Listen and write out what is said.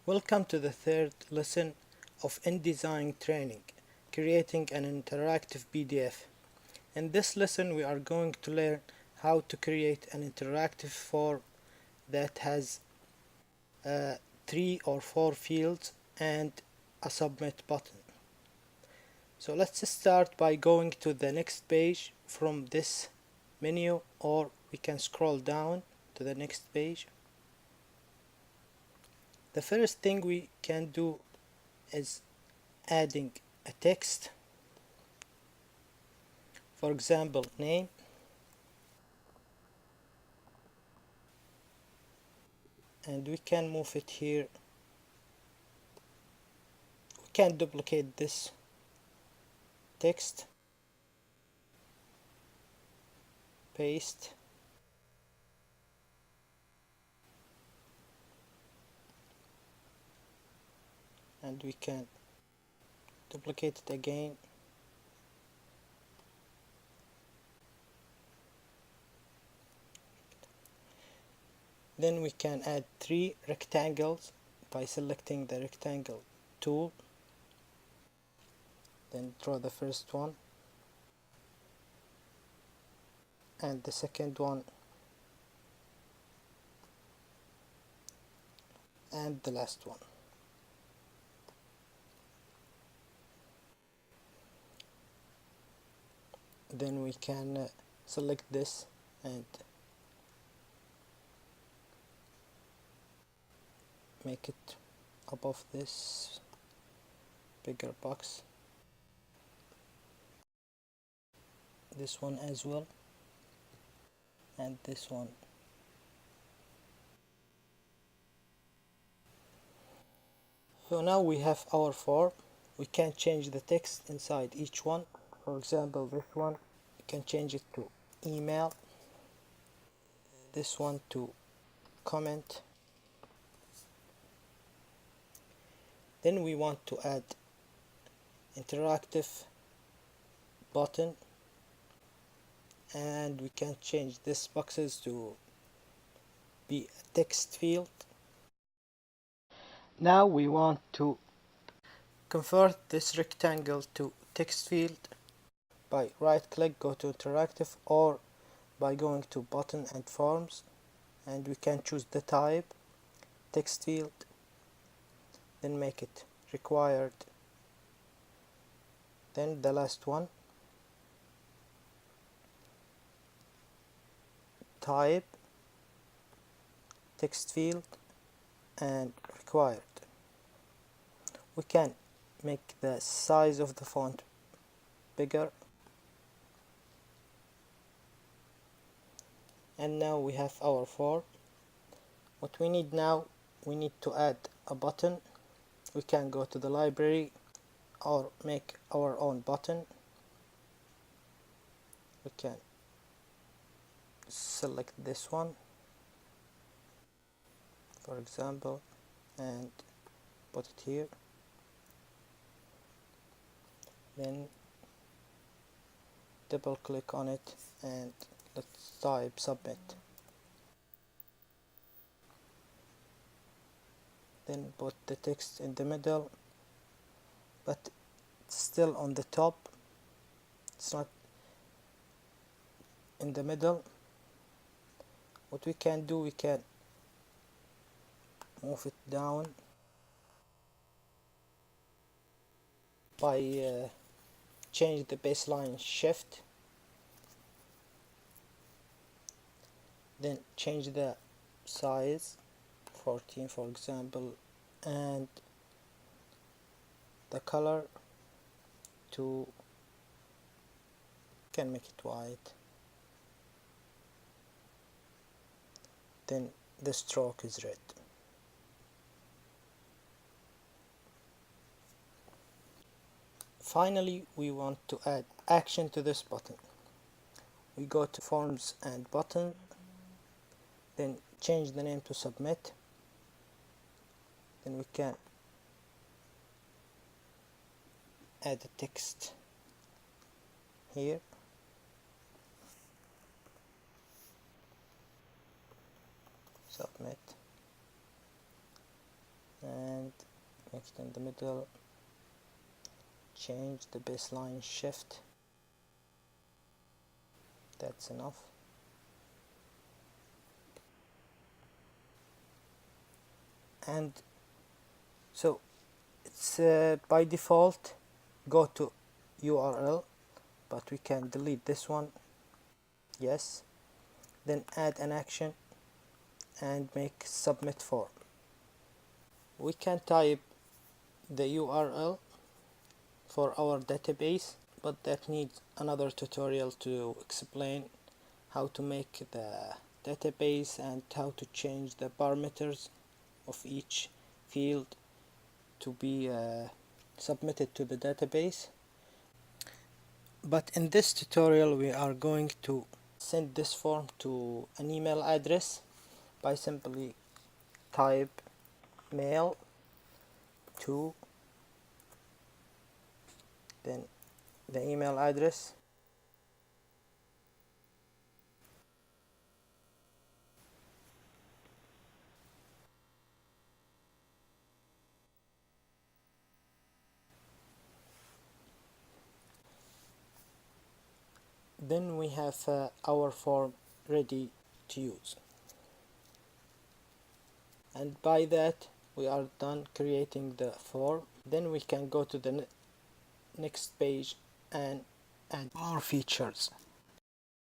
Welcome to the third lesson of InDesign training, creating an interactive PDF. In this lesson we are going to learn how to create an interactive form that has 3 or 4 fields and a submit button. So let's start by going to the next page from this menu, or we can scroll down to the next page. The first thing we can do is adding a text, for example name, and we can move it here. We can duplicate this text, paste, and we can duplicate it again, then we can add 3 rectangles by selecting the rectangle tool, then draw the first one and the second one and the last one. Then we can select this and make it above this bigger box, this one as well, and this one. So now we have our form. We can change the text inside each one. For example, this one we can change it to email, this one to comment. Then we want to add interactive button, and we can change this boxes to be a text field. Now we want to convert this rectangle to text field by right click, go to interactive, or by going to button and forms, and we can choose the type text field, then make it required, then the last one type text field and required. We can make the size of the font bigger, and now we have our form. What we need now, we need to add a button. We can go to the library or make our own button. We can select this one, for example, and put it here, then double click on it and let's type submit, then put the text in the middle, but it's still on the top, it's not in the middle. What we can do, we can move it down by change the baseline shift, then change the size 14 for example, and the color to, can make it white, then the stroke is red. Finally, we want to add action to this button. We go to forms and button, then change the name to submit, then we can add a text here, submit, and make it in the middle, change the baseline shift. That's enough. And so it's by default go to URL, but we can delete this one. Yes. Then add an action and make submit form. We can type the URL for our database, but that needs another tutorial to explain how to make the database and how to change the parameters of each field to be submitted to the database. But in this tutorial we are going to send this form to an email address by simply type mail to, then the email address, then we have our form ready to use. And by that we are done creating the form. Then we can go to the next page and add more features.